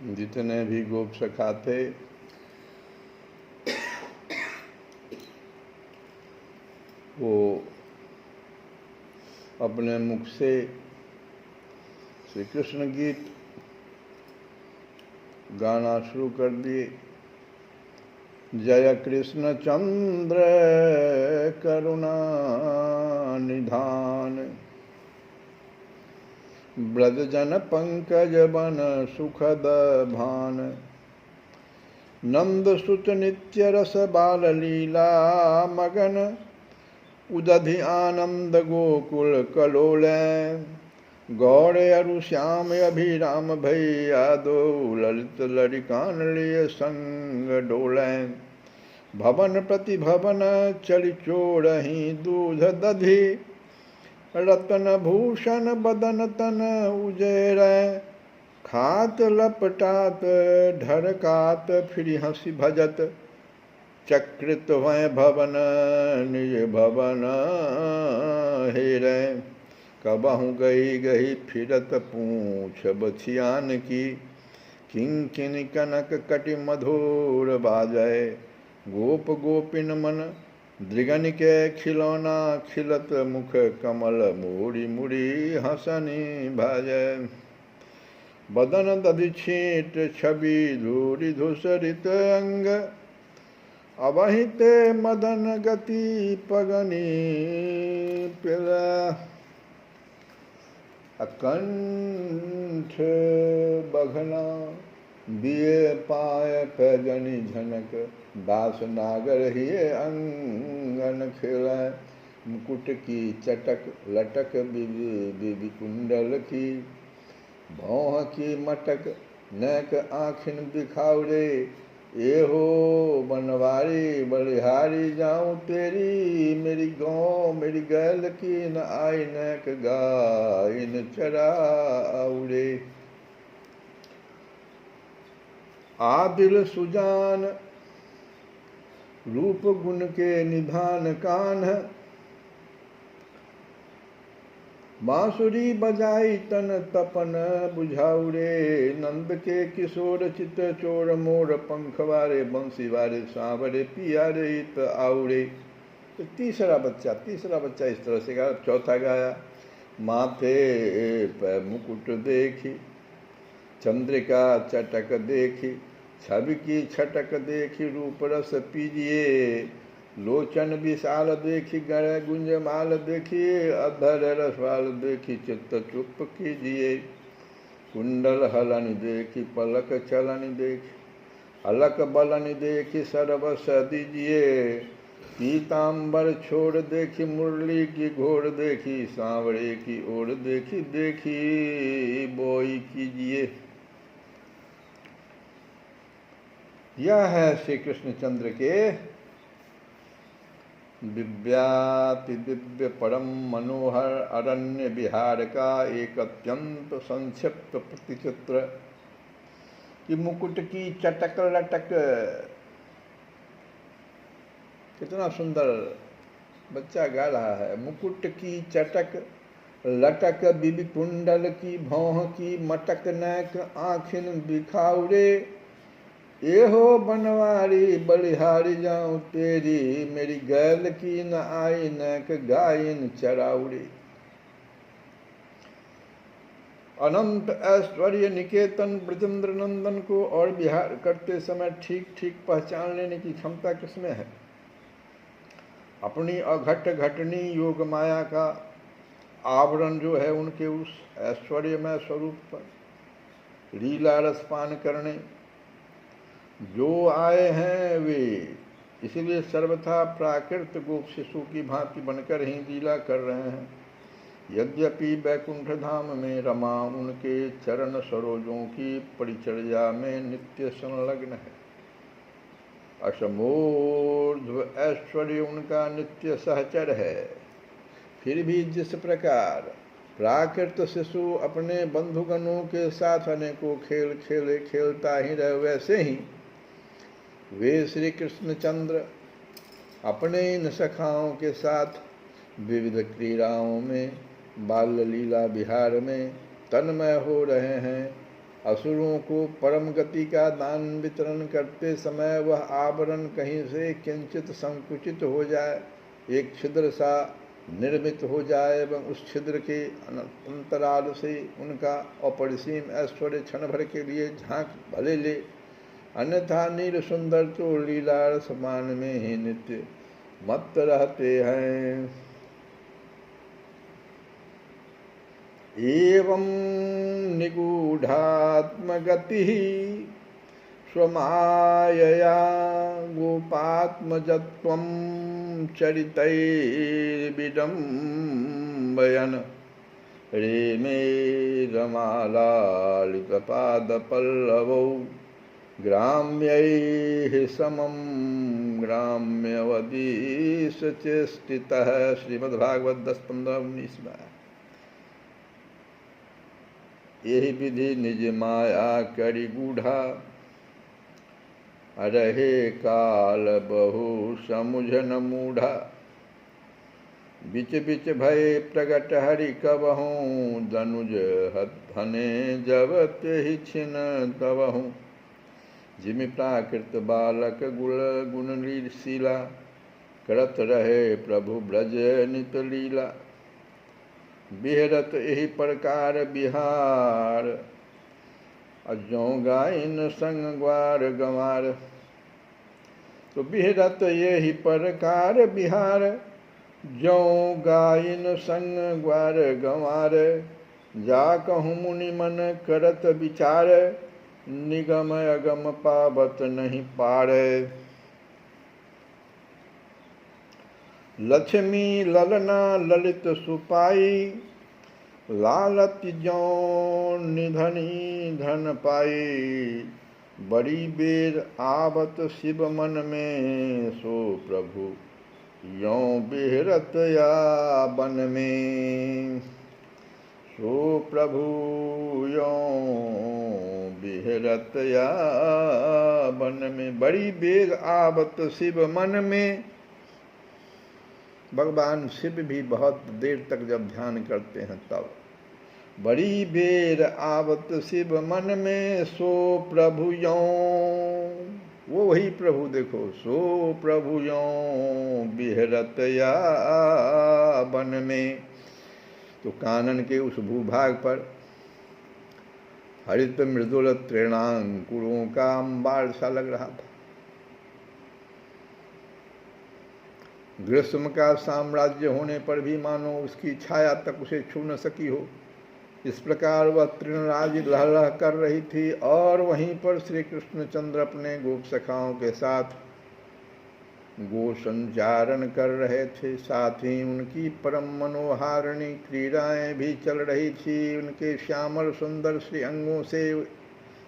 जितने भी गोप सखा थे वो अपने मुख से श्री कृष्ण गीत गाना शुरू कर दिए। जय कृष्ण चंद्र करुणा निधान, ब्रज जन पंकज बन सुखद भान। नंद सुत नित्य रस बाल लीला मगन, उदधि आनंद गोकुल कलोलें। गौर अरु श्याम अभिराम भैया दो, ललित लड़िकान लिए संग डोलें। भवन प्रति भवन चलि चोरहि दूध दधि, रतन भूषण बदन तन उजेरै। खात लपटात ढरकात फिर हंसी भजत, चक्रित वै भवन निज भवन हेरै। कबहु गई गई फिरत पूछ बछियान की, किंकिनी कनक कटि मधुर बाजै। गोप गोपिन मन दृगन के खिलौना, खिलत मुख कमल मुड़ी मुड़ी हसनी भाजै। बदन दधि छींट छवि धूरि धूसरित अंग, अवहिते मदन गति पगनी पिला। अकंठ बघना दिए पाय पैजनी झनक, दास नागर हिये अंगन खेलै। मुकुट की चटक लटक बिबि कुंडल की, भौह की मटक नैक आँखिन बिखाउरे। एहो बनवारी बलिहारी जाऊं तेरी, मेरी गौ मेरी गैल की न आई नैक गाइन चराउरे। आदिल सुजान रूप गुण के निधान कान्ह, बांसुरी बजाई तन तपन बुझाउरे। नंद के किशोर चित चोर मोर पंख वारे, बंसी वारे सांवरे पियारे इत आउरे। तो तीसरा बच्चा इस तरह से गाया। चौथा गाया, माथे पे मुकुट देखी, चंद्रिका चटक देखी, छवि की छटक देखी, रूप रस पीजिए। लोचन विशाल देखी, गण गुंजमाल देखी, अधर रसवाल देखी, चित्त चुप कीजिए। कुंडल हलन देखी, पलक चलन देखी, अलक बलन देखी, सर्वस दीजिए। पीताम्बर छोड़ देखी, मुरली की घोड़ देखी, सांवरे की ओर देखी, देखी बोई कीजिए। यह है श्री कृष्णचंद्र के दिव्याति दिव्य परम मनोहर अरण्य विहार का एक अत्यंत संक्षिप्त प्रतिचित्र। कि मुकुट की चटक लटक, कितना सुंदर बच्चा गा रहा है। मुकुट की चटक लटक बिबि कुंडल की, भौह की मटक नैक आँखिन बिखाउरे। एहो बनवारी बलिहारी जाऊं तेरी, मेरी गैल की न आई नैक गायन चराउरे। अनंत ऐश्वर्य निकेतन ब्रजेंद्र नंदन को और विहार करते समय ठीक ठीक पहचान लेने की क्षमता किसमें है? अपनी अघट घटनी योग माया का आवरण जो है उनके उस ऐश्वर्यमय स्वरूप पर लीला रसपान करने जो आए हैं वे इसलिए सर्वथा प्राकृत गोप शिशु की भांति बनकर ही लीला कर रहे हैं। यद्यपि बैकुंठ धाम में रमा उनके चरण सरोजों की परिचर्या में नित्य संलग्न है। असमोर्ध्व ऐश्वर्य उनका नित्य सहचर है। फिर भी जिस प्रकार प्राकृत शिशु अपने बंधुगणों के साथ अनेकों खेल खेलता ही रहे, वैसे ही वे श्री कृष्णचंद्र अपने इन सखाओं के साथ विविध क्रीड़ाओं में बाल लीला विहार में तन्मय हो रहे हैं। असुरों को परम गति का दान वितरण करते समय वह आवरण कहीं से किंचित संकुचित हो जाए, एक छिद्र सा निर्मित हो जाए एवं उस छिद्र के अंतराल से उनका अपरिसीम ऐश्वर्य क्षण भर के लिए झांक भले ले, अन्यथा नील सुंदर तो लीला समान में ही नित्य मत रहते हैं। एवं निगूढ़ात्मगति स्वमायया गोपात्मजत्वं चरितैर्विडम्बयन् रेमे रमालालितपादपल्लवौ ग्राम्यैः समं ग्राम्यवधीश चेष्टितः। श्रीमद्भागवत 10-15-19 में यही विधि निज माया करी गूढ़ा, रहे काल बहु समुझन मूढ़ा। बिच बिच भय प्रगट हरि कबहूँ, दनुज हने जब तेहि छिन तबहूँ। जिमि प्राकृत बालक गुणलीला, करत रहे प्रभु ब्रज नित लीला। बिहरत एहि प्रकार बिहार, अजों गायन संग ग्वार गंवार। तो बिहरत यही प्रकार बिहार, जौं गायन संग ग्वार गंवार। जा कहूँ मुनि मन करत विचार, निगम अगम पावत नहीं पार। लक्ष्मी ललना ललित सुपाई, लालत जौं निधनी धन पाई। बड़ी बेर आवत शिव मन में, सो प्रभु यों बिहरत या बन में। सो प्रभु यों बिहरत या बन में। बड़ी बेर आवत शिव मन में। भगवान शिव भी बहुत देर तक जब ध्यान करते हैं तब। बड़ी बेर आवत शिव मन में, सो प्रभु यों, वो वही प्रभु देखो, सो प्रभु यों बिहरत या बन में। तो कानन के उस भूभाग पर हरित मृदुल तृणांकुरों का अंबार सा लग रहा था। ग्रीष्म का साम्राज्य होने पर भी मानो उसकी छाया तक उसे छू न सकी हो, इस प्रकार वह तृणराज लहलह कर रही थी। और वहीं पर श्री कृष्णचंद्र अपने गोप सखाओं के साथ गो संचारण कर रहे थे। साथ ही उनकी परम मनोहारिणी क्रीड़ाएं भी चल रही थी। उनके श्यामल सुंदर श्री अंगों से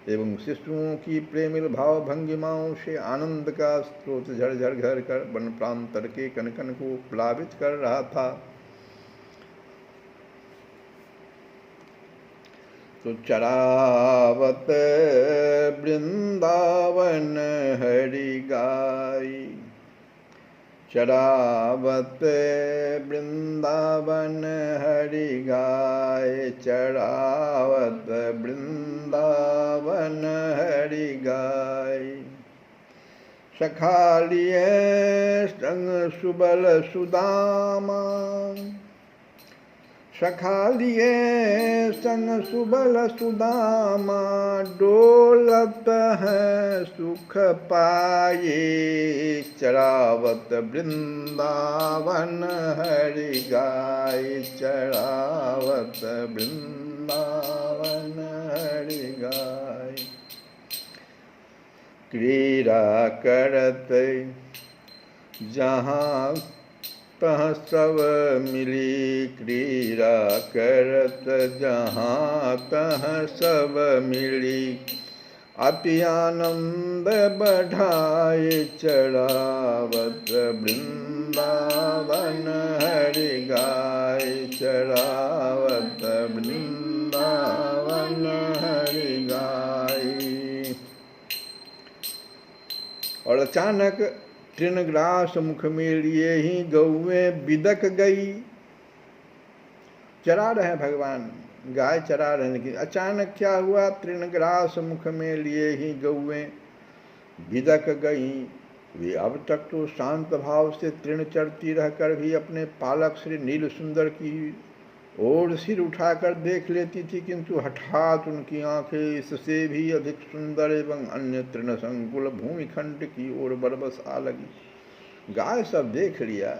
एवं शिशुओं की प्रेमिल भाव भंगिमाओं से आनंद का स्रोत झरझर घर कर वन प्रांतर के कनकन को प्लावित कर रहा था। तो चरावत वृंदावन हरि गाई, चरावत वृंदावन हरि गाय। चरावत वृंदावन हरि गाय। सखालिए संग सुबल सुदामा, सखालिए संग सुबल सुदामा। डोलत है सुख पाए, चरावत वृंदावन हरि गाय। चरावत वृंदावन हरि गाय। क्रीड़ा करत जहाँ तहाँ सब मिली, क्रीड़ा करत जहाँ तहाँ सब मिली। अति आनंद बढ़ाए, चरावत वृंदावन हरि गाय। चरावत वृंदावन हरि गाय। और अचानक तृणग्रास मुख में लिए ही गौएं बिदक गई। चरा रहे भगवान, गाय चरा रहने की। अचानक क्या हुआ, तृणग्रास मुख में लिए ही गौएं बिदक गई। वे अब तक तो शांत भाव से तृण चरती रहकर भी अपने पालक श्री नील सुंदर की ओर सिर उठाकर देख लेती थी, किंतु हठात उनकी आंखें इससे भी अधिक सुंदर एवं अन्य तृण संकुल भूमिखंड की ओर बरबस आ लगी। गाय सब देख लिया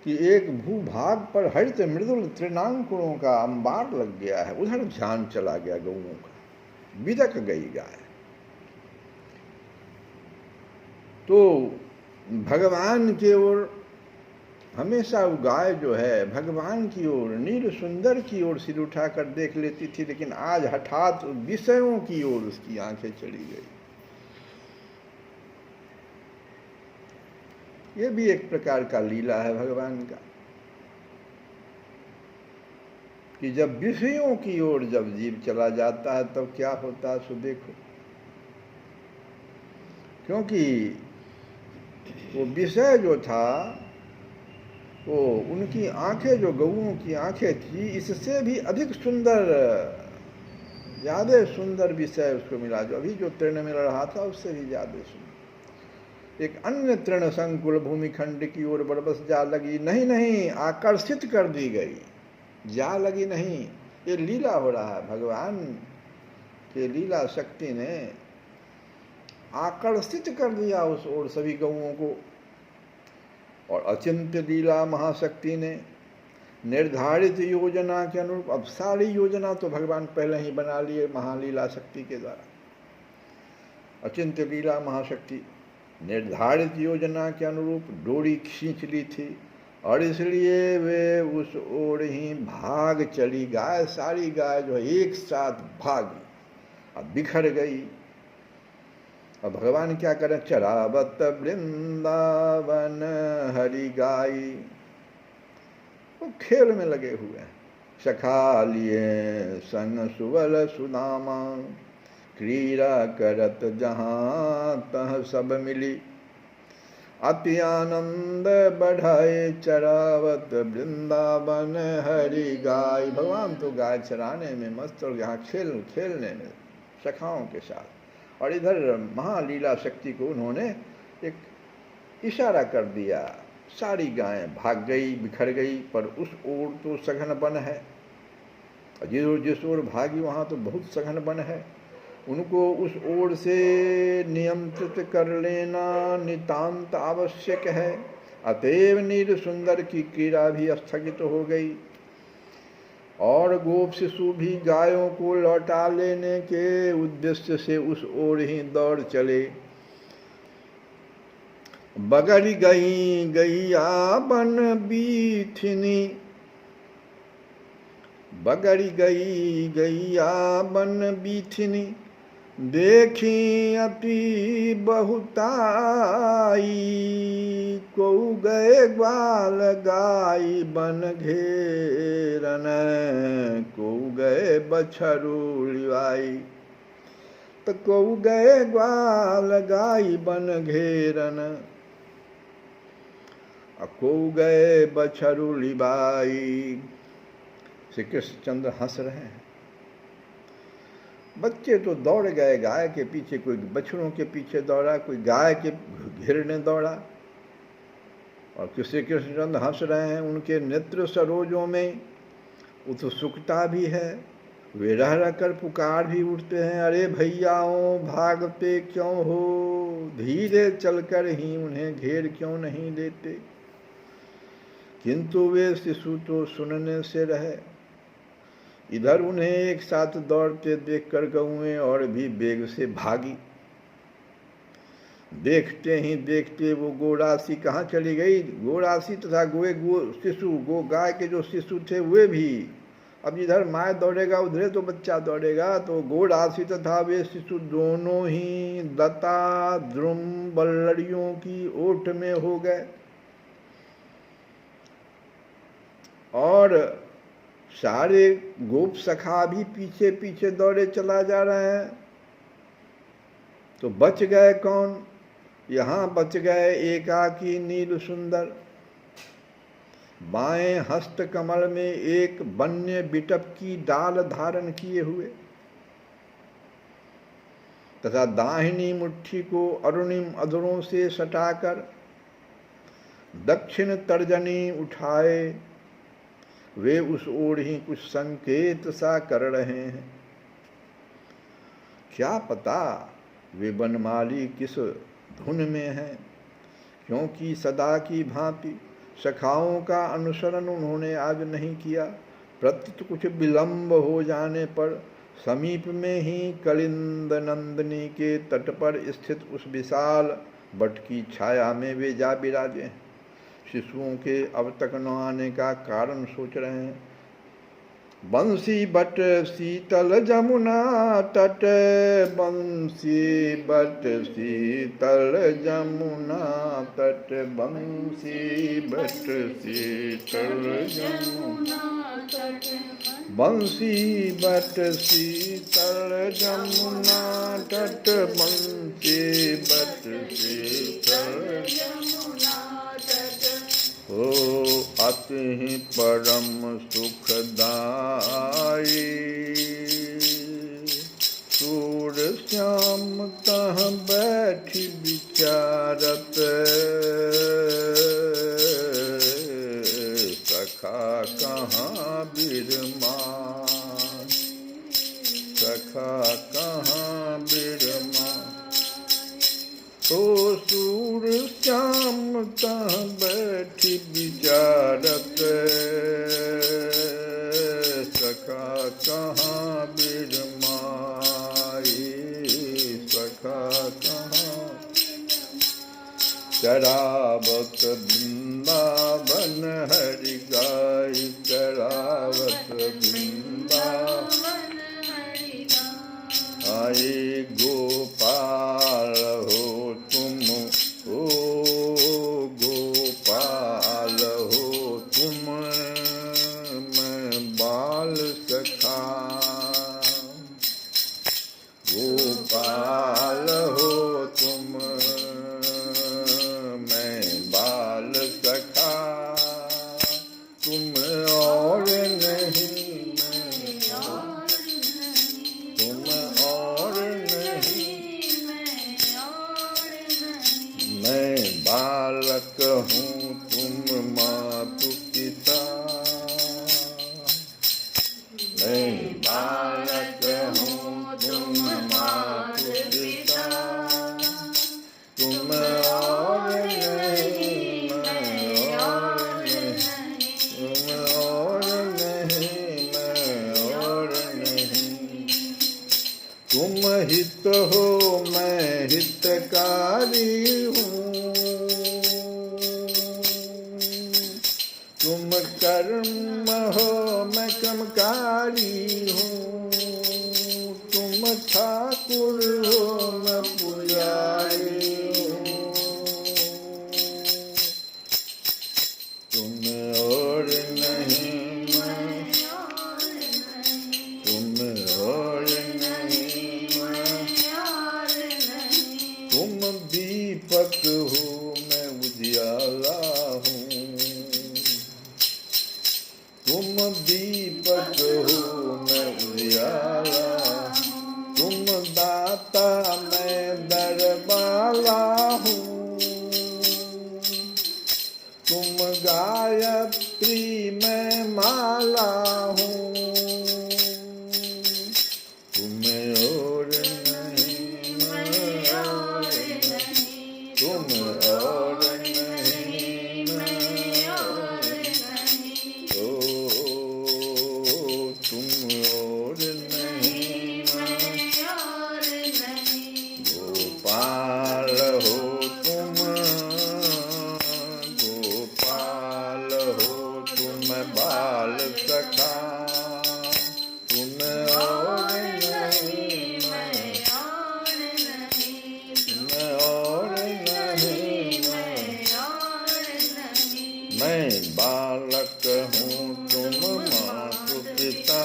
कि एक भूभाग पर हरित मृदुल तृणांकुरों का अंबार लग गया है, उधर ध्यान चला गया गौओं का। बिदक गई गाय। तो भगवान की ओर हमेशा वो गाय जो है भगवान की ओर, नील सुंदर की ओर सिर उठाकर देख लेती थी, लेकिन आज हठात विषयों की ओर उसकी आंखें चली गई। ये भी एक प्रकार का लीला है भगवान का कि जब विषयों की ओर जब जीव चला जाता है तब क्या होता है, सो देखो। क्योंकि वो विषय जो था वो उनकी आंखें, जो गौओं की आंखें थी, इससे भी अधिक सुंदर, ज्यादा सुंदर विषय उसको मिला। जो अभी जो तृण मिल रहा था उससे भी ज्यादा सुंदर एक अन्य तृण संकुल भूमिखंड की ओर बरबस जा लगी। नहीं, आकर्षित कर दी गई, जा लगी नहीं। ये लीला हो रहा है, भगवान के लीला शक्ति ने आकर्षित कर दिया उस ओर सभी गौओं को। और अचिंत्य लीला महाशक्ति ने निर्धारित योजना के अनुरूप, अब सारी योजना तो भगवान पहले ही बना लिए महालीला शक्ति के द्वारा। अचिंत्य लीला महाशक्ति निर्धारित योजना के अनुरूप डोरी खींच ली थी और इसलिए वे उस ओर ही भाग चली। गाय, सारी गाय जो एक साथ भागी, अब बिखर गई। अब भगवान क्या करें, चरावत वृंदावन हरि गाई, वो खेल में लगे हुए हैं। सखा लिए संग सुवल सुदामा, क्रीड़ा करत जहाँ तह सब मिली। अति आनंद बढ़ाए चरावत वृंदावन हरि गाय। भगवान तो गाय चराने में मस्त और यहाँ खेलने में सखाओं के साथ। और इधर महालीला शक्ति को उन्होंने एक इशारा कर दिया, सारी गायें भाग गई, बिखर गई। पर उस ओर तो सघन वन है, जिस ओर भागी वहाँ तो बहुत सघन वन है। उनको उस ओर से नियंत्रित कर लेना नितांत आवश्यक है। अतएव नील सुंदर की क्रीड़ा भी स्थगित हो गई और गोप शिशु भी गायों को लौटा लेने के उद्देश्य से उस ओर ही दौड़ चले। बगड़ी गई गैया बन बीथिनी, बगड़ी गई गैया बन बीथिनी, देखी अति बहुताई। को गए ग्वाल गाई बन घेरन, को गए बछरू लिवाई। तो को गए ग्वाल गाई बन घेरन, को गए बछरू लिवाई। श्री कृष्णचंद्र हंस रहे हैं। बच्चे तो दौड़ गए गाय के पीछे, कोई बछड़ों के पीछे दौड़ा, कोई गाय के घेरने दौड़ा। और श्री कृष्णचंद्र हंस रहे हैं। उनके नेत्र सरोजों में उत्सुकता भी है। वे रह रह कर पुकार भी उठते हैं, अरे भैयाओं भागते क्यों हो, धीरे चलकर ही उन्हें घेर क्यों नहीं लेते। किंतु वे शिशु तो सुनने से रहे। इधर उन्हें एक साथ दौड़ते देखकर गौएं और भी वेग से भागी। देखते ही देखते वो गोरासी कहाँ चली गई। गोरासी तथा गो गाय के जो शिशु थे वे भी, अब इधर माय दौड़ेगा उधर तो बच्चा दौड़ेगा। तो गोरासी तथा वे शिशु दोनों ही लता द्रुम बल्लड़ियों की ओट में हो गए और सारे गोप सखा भी पीछे पीछे दौड़े चला जा रहे हैं। तो बच गए कौन, यहाँ बच गए एकाकी नील सुंदर। बाएं हस्त कमल में एक वन्य बिटप की डाल धारण किए हुए तथा दाहिनी मुट्ठी को अरुणिम अधरों से सटाकर दक्षिण तर्जनी उठाए वे उस ओर ही कुछ संकेत सा कर रहे हैं। क्या पता वे वनमाली किस धुन में हैं, क्योंकि सदा की भांति सखाओं का अनुसरण उन्होंने आज नहीं किया। प्रत्युत कुछ विलंब हो जाने पर समीप में ही कलिंद नंदिनी के तट पर स्थित उस विशाल बट की छाया में वे जा विराजे हैं। शिशुओं के अब तक न आने का कारण सोच रहे हैं। बंसी बट शीतल जमुना तट, बंसी बट शीतल जमुना तट, बंसी बट शीतल जमुना तट, बंसी बट शीतल जमुना तट, बंसी बट शीतल जमुना तट। ओ अति परम सुखदाई सूर श्याम तह बैठी विचारत, सखा कहाँ बिरमान, सखा कहाँ बिरमान। तो सूर श्याम तह बैठी विचारत, सखा कहाँ बिरमाई, सखा कहाँ। चरावत वृंदावन हरि गाय, चरावत वृंदावन हरि गाय। आए गोपाल हो तुम, ओ गोपाल हो तुम, मैं बाल सखा, गोपाल हो तुम, मैं बाल सखा, तुम और नहीं, मैं और नहीं, तुम और नहीं, मैं और नहीं, मैं बालक हूँ तुम मातु पिता, मैं बालक हूँ तुम मातु पिता, तुम और नहीं, मैं और नहीं, तुम और नहीं, मैं और नहीं। तुम हित हो मैं हितकारी हूँ, तुम कर्म हो मैं कर्मकारी हूँ, तुम ठाकुर हो मैं पुजारी हूँ, तुम और नहीं, मैं तुम और नहीं, मैं तुम दीपक हो मैं उजियाला हूँ, तुम दीपक हो मैं उजियाला, तुम दाता मैं दरबाला हूँ, तुम गायत्री मैं माला हूँ, तुम और नहीं, मैं और नहीं, तुम और नहीं, मैं और नहीं, ओ तुम और नहीं, मैं और नहीं। गोपाल हो तुम, गोपाल हो तुम बाल सखा, तुम और नहीं, मैं और नहीं, तुम और नहीं, मैं और नहीं। मैं बालक हूँ तुम मातु पिता,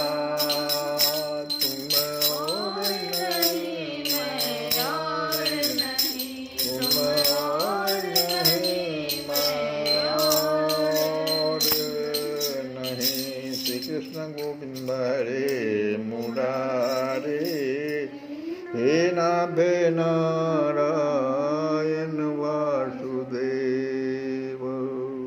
तुम और नहीं, मैं और नहीं, तुम और नहीं, मैं और गोविंद हरे मुरारे। हे नाभे नारायण वासु